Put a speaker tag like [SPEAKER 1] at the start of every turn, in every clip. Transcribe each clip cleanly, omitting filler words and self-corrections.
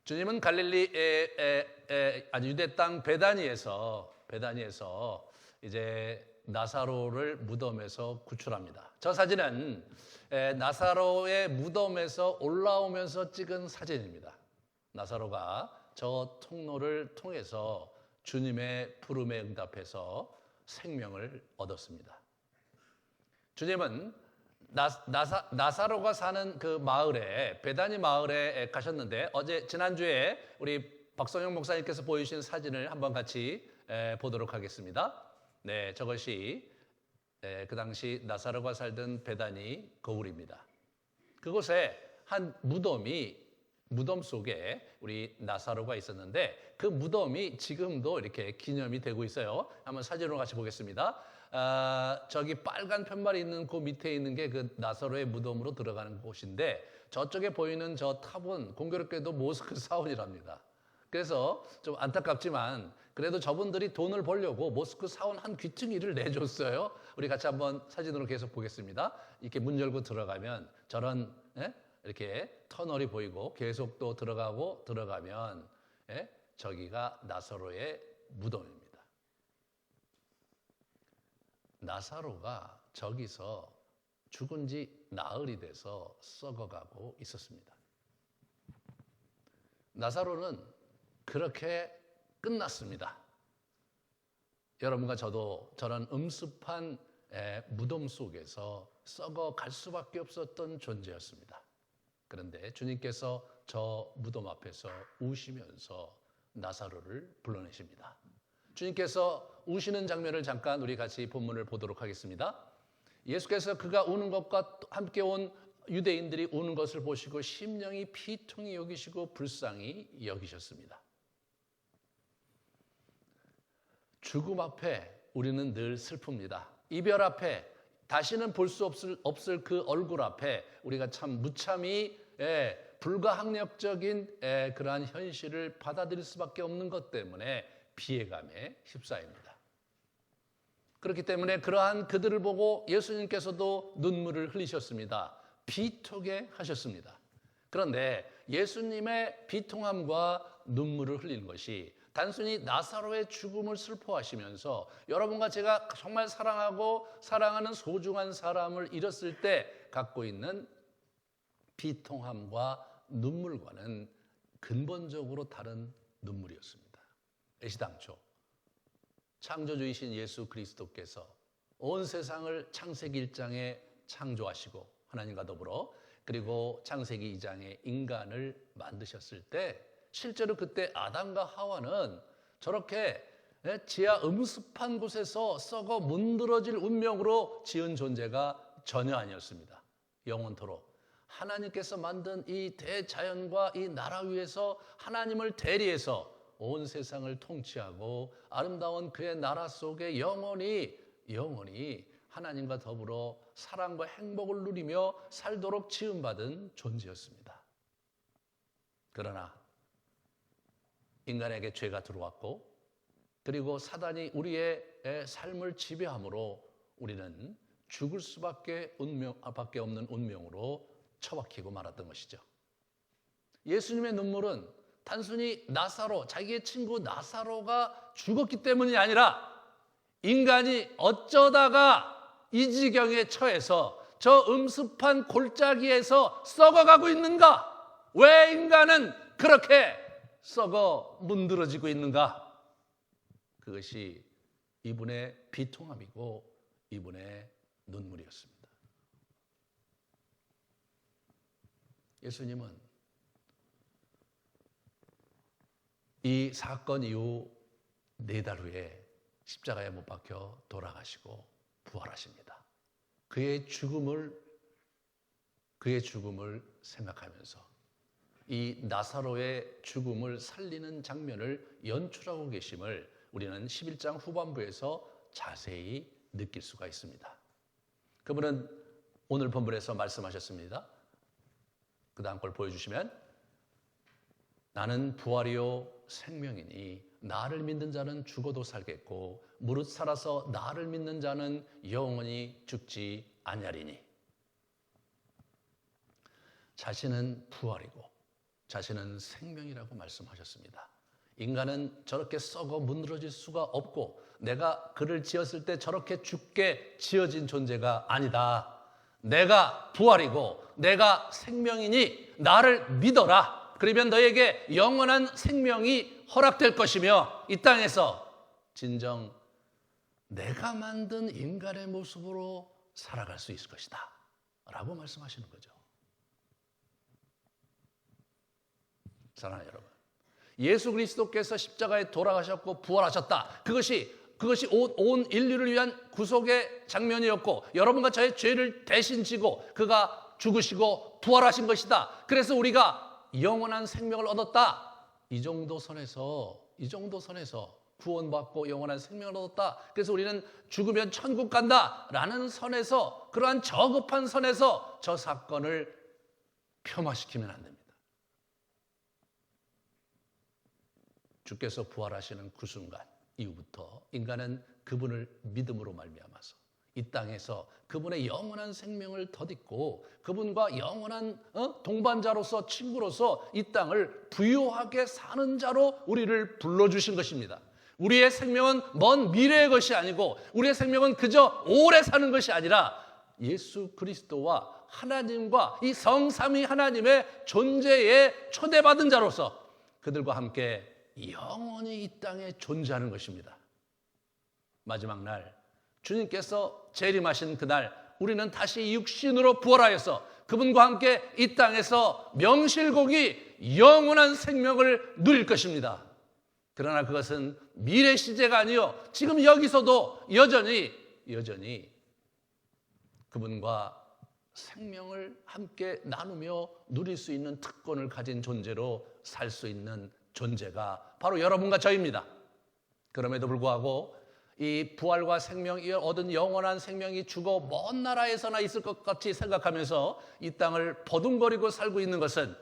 [SPEAKER 1] 주님은 갈릴리의 아주 유대 땅 베다니에서 이제 나사로를 무덤에서 구출합니다. 저 사진은 나사로의 무덤에서 올라오면서 찍은 사진입니다. 나사로가 저 통로를 통해서 주님의 부름에 응답해서 생명을 얻었습니다. 주님은 나사로가 사는 그 마을에, 베다니 마을에 가셨는데, 지난주에 우리 박성영 목사님께서 보여주신 사진을 한번 같이 보도록 하겠습니다. 네, 저것이 그 당시 나사로가 살던 베다니 거울입니다. 그곳에 한 무덤 속에 우리 나사로가 있었는데, 그 무덤이 지금도 이렇게 기념이 되고 있어요. 한번 사진으로 같이 보겠습니다. 저기 빨간 편말이 있는 그 밑에 있는 게 그 나사로의 무덤으로 들어가는 곳인데, 저쪽에 보이는 저 탑은 공교롭게도 모스크 사원이랍니다. 그래서 좀 안타깝지만 그래도 저분들이 돈을 벌려고 모스크 사원 한 귀퉁이를 내줬어요. 우리 같이 한번 사진으로 계속 보겠습니다. 이렇게 문 열고 들어가면 저런 이렇게 터널이 보이고, 계속 또 들어가면 저기가 나사로의 무덤입니다. 나사로가 저기서 죽은 지 나흘이 돼서 썩어가고 있었습니다. 나사로는 그렇게 끝났습니다. 여러분과 저도 저런 음습한 무덤 속에서 썩어갈 수밖에 없었던 존재였습니다. 그런데 주님께서 저 무덤 앞에서 우시면서 나사로를 불러내십니다. 주님께서 우시는 장면을 잠깐 우리 같이 본문을 보도록 하겠습니다. 예수께서 그가 우는 것과 함께 온 유대인들이 우는 것을 보시고 심령이 피통이 여기시고 불쌍히 여기셨습니다. 죽음 앞에 우리는 늘 슬픕니다. 이별 앞에, 다시는 볼 수 없을 그 얼굴 앞에 우리가 참 무참히 불가항력적인 그러한 현실을 받아들일 수밖에 없는 것 때문에 비애감에 휩싸입니다. 그렇기 때문에 그러한 그들을 보고 예수님께서도 눈물을 흘리셨습니다. 비통해 하셨습니다. 그런데 예수님의 비통함과 눈물을 흘리는 것이 단순히 나사로의 죽음을 슬퍼하시면서 여러분과 제가 정말 사랑하는 소중한 사람을 잃었을 때 갖고 있는 비통함과 눈물과는 근본적으로 다른 눈물이었습니다. 애시당초 창조주이신 예수 그리스도께서 온 세상을 창세기 1장에 창조하시고 하나님과 더불어, 그리고 창세기 2장에 인간을 만드셨을 때 실제로 그때 아담과 하와는 저렇게 지하 음습한 곳에서 썩어 문드러질 운명으로 지은 존재가 전혀 아니었습니다. 영원토록 하나님께서 만든 이 대자연과 이 나라 위에서 하나님을 대리해서 온 세상을 통치하고 아름다운 그의 나라 속에 영원히 하나님과 더불어 사랑과 행복을 누리며 살도록 지음받은 존재였습니다. 그러나 인간에게 죄가 들어왔고, 그리고 사단이 우리의 삶을 지배함으로 우리는 죽을 수밖에 없는 운명으로 처박히고 말았던 것이죠. 예수님의 눈물은 단순히 자기의 친구 나사로가 죽었기 때문이 아니라 인간이 어쩌다가 이 지경에 처해서 저 음습한 골짜기에서 썩어가고 있는가? 왜 인간은 그렇게 썩어 문드러지고 있는가? 그것이 이분의 비통함이고 이분의 눈물이었습니다. 예수님은 이 사건 이후 4달 후에 십자가에 못 박혀 돌아가시고 부활하십니다. 그의 죽음을 생각하면서 이 나사로의 죽음을 살리는 장면을 연출하고 계심을 우리는 11장 후반부에서 자세히 느낄 수가 있습니다. 그분은 오늘 본문에서 말씀하셨습니다. 그 다음 걸 보여주시면, 나는 부활이요 생명이니 나를 믿는 자는 죽어도 살겠고 무릇 살아서 나를 믿는 자는 영원히 죽지 아니하리니. 자신은 부활이고 자신은 생명이라고 말씀하셨습니다. 인간은 저렇게 썩어 무너질 수가 없고 내가 그를 지었을 때 저렇게 죽게 지어진 존재가 아니다. 내가 부활이고 내가 생명이니 나를 믿어라. 그러면 너에게 영원한 생명이 허락될 것이며 이 땅에서 진정 내가 만든 인간의 모습으로 살아갈 수 있을 것이다 라고 말씀하시는 거죠. 사랑하는 여러분, 예수 그리스도께서 십자가에 돌아가셨고 부활하셨다. 그것이 온 인류를 위한 구속의 장면이었고 여러분과 저의 죄를 대신 지고 그가 죽으시고 부활하신 것이다. 그래서 우리가 영원한 생명을 얻었다. 이 정도 선에서 구원받고 영원한 생명을 얻었다. 그래서 우리는 죽으면 천국 간다라는 선에서, 그러한 저급한 선에서 저 사건을 폄하시키면 안 됩니다. 주께서 부활하시는 그 순간 이후부터 인간은 그분을 믿음으로 말미암아서 이 땅에서 그분의 영원한 생명을 덧입고 그분과 영원한 동반자로서, 친구로서 이 땅을 부유하게 사는 자로 우리를 불러주신 것입니다. 우리의 생명은 먼 미래의 것이 아니고 우리의 생명은 그저 오래 사는 것이 아니라 예수 그리스도와 하나님과 이 성삼위 하나님의 존재에 초대받은 자로서 그들과 함께 영원히 이 땅에 존재하는 것입니다. 마지막 날 주님께서 재림하신 그날 우리는 다시 육신으로 부활하여서 그분과 함께 이 땅에서 명실공히 영원한 생명을 누릴 것입니다. 그러나 그것은 미래 시제가 아니요 지금 여기서도 여전히 그분과 생명을 함께 나누며 누릴 수 있는 특권을 가진 존재로 살 수 있는 존재가 바로 여러분과 저입니다. 그럼에도 불구하고 이 부활과 생명이 얻은 영원한 생명이 죽어 먼 나라에서나 있을 것 같이 생각하면서 이 땅을 버둥거리고 살고 있는 것은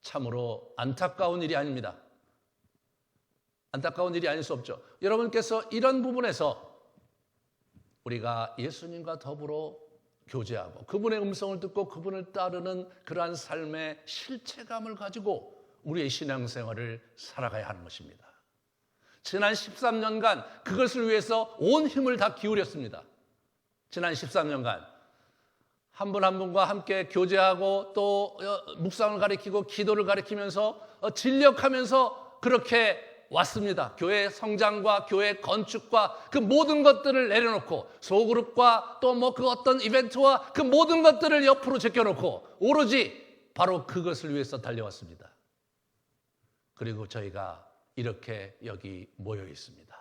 [SPEAKER 1] 참으로 안타까운 일이 아닙니다. 안타까운 일이 아닐 수 없죠. 여러분께서 이런 부분에서 우리가 예수님과 더불어 교제하고 그분의 음성을 듣고 그분을 따르는 그러한 삶의 실체감을 가지고 우리의 신앙생활을 살아가야 하는 것입니다. 지난 13년간 그것을 위해서 온 힘을 다 기울였습니다. 지난 13년간 한 분 한 분과 함께 교제하고 또 묵상을 가리키고 기도를 가리키면서 진력하면서 그렇게 왔습니다. 교회 성장과 교회 건축과 그 모든 것들을 내려놓고 소그룹과 또 그 어떤 이벤트와 그 모든 것들을 옆으로 제껴놓고 오로지 바로 그것을 위해서 달려왔습니다. 그리고 저희가 이렇게 여기 모여 있습니다.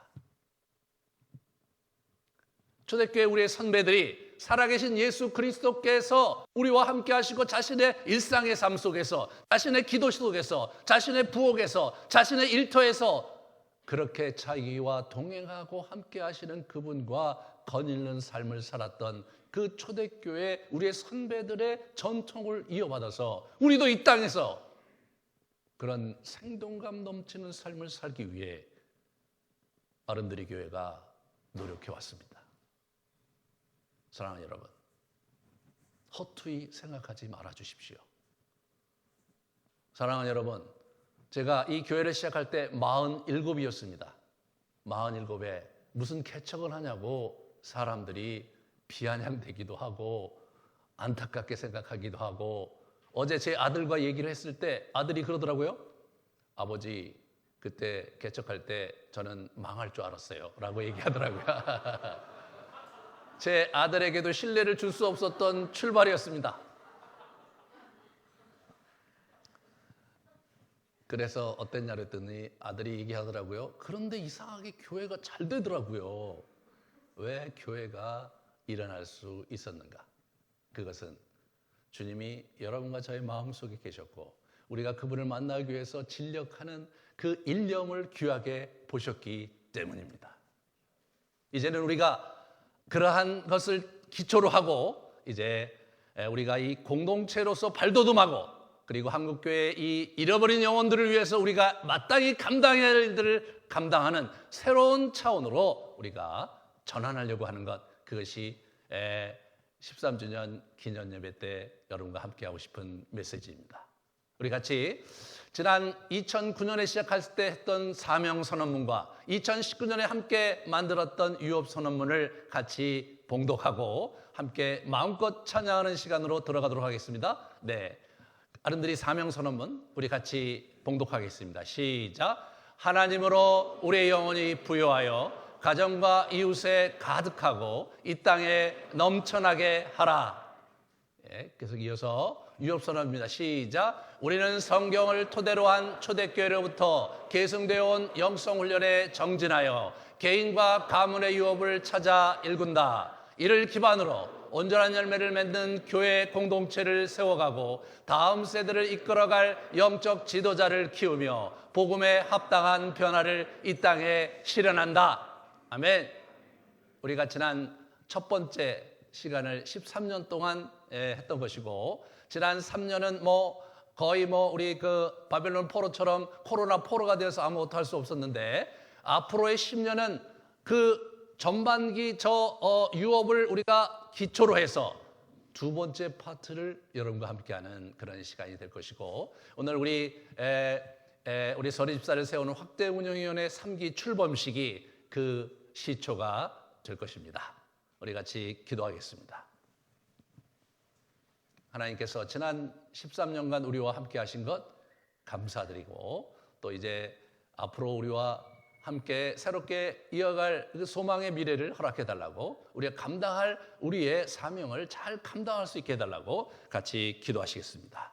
[SPEAKER 1] 초대교회 우리의 선배들이 살아계신 예수 그리스도께서 우리와 함께 하시고 자신의 일상의 삶 속에서, 자신의 기도 속에서, 자신의 부엌에서, 자신의 일터에서 그렇게 자기와 동행하고 함께 하시는 그분과 거닐는 삶을 살았던 그 초대교회 우리의 선배들의 전통을 이어받아서 우리도 이 땅에서 그런 생동감 넘치는 삶을 살기 위해 어른들의 교회가 노력해 왔습니다. 사랑하는 여러분, 허투이 생각하지 말아 주십시오. 사랑하는 여러분, 제가 이 교회를 시작할 때 47이었습니다. 47에 무슨 개척을 하냐고 사람들이 비아냥대기도 하고 안타깝게 생각하기도 하고, 어제 제 아들과 얘기를 했을 때 아들이 그러더라고요. 아버지, 그때 개척할 때 저는 망할 줄 알았어요 라고 얘기하더라고요. 제 아들에게도 신뢰를 줄 수 없었던 출발이었습니다. 그래서 어땠냐 그랬더니 아들이 얘기하더라고요. 그런데 이상하게 교회가 잘 되더라고요. 왜 교회가 일어날 수 있었는가? 그것은 주님이 여러분과 저의 마음속에 계셨고 우리가 그분을 만나기 위해서 진력하는 그 일념을 귀하게 보셨기 때문입니다. 이제는 우리가 그러한 것을 기초로 하고 이제 우리가 이 공동체로서 발돋움하고 그리고 한국교회의 이 잃어버린 영혼들을 위해서 우리가 마땅히 감당해야 할 일들을 감당하는 새로운 차원으로 우리가 전환하려고 하는 것, 그것이 13주년 기념예배 때 여러분과 함께하고 싶은 메시지입니다. 우리 같이 지난 2009년에 시작했을 때 했던 사명선언문과 2019년에 함께 만들었던 유업선언문을 같이 봉독하고 함께 마음껏 찬양하는 시간으로 들어가도록 하겠습니다. 네, 아름드리 사명선언문 우리 같이 봉독하겠습니다. 시작. 하나님으로 우리의 영혼이 부요하여 가정과 이웃에 가득하고 이 땅에 넘쳐나게 하라. 예, 계속 이어서 유업선언입니다. 시작. 우리는 성경을 토대로 한 초대교회로부터 계승되어 온 영성훈련에 정진하여 개인과 가문의 유업을 찾아 일군다. 이를 기반으로 온전한 열매를 맺는 교회 공동체를 세워가고 다음 세대를 이끌어갈 영적 지도자를 키우며 복음에 합당한 변화를 이 땅에 실현한다. 아멘. 우리가 지난 첫 번째 시간을 13년 동안 했던 것이고 지난 3년은 거의 우리 그 바벨론 포로처럼 코로나 포로가 되어서 아무것도 할 수 없었는데 앞으로의 10년은 그 전반기 유업을 우리가 기초로 해서 두 번째 파트를 여러분과 함께하는 그런 시간이 될 것이고 오늘 우리 서리 집사를 세우는 확대 운영위원회 3기 출범식이 그 시초가 될 것입니다. 우리 같이 기도하겠습니다. 하나님께서 지난 13년간 우리와 함께 하신 것 감사드리고 또 이제 앞으로 우리와 함께 새롭게 이어갈 그 소망의 미래를 허락해 달라고 우리가 감당할 우리의 사명을 잘 감당할 수 있게 해달라고 같이 기도하시겠습니다.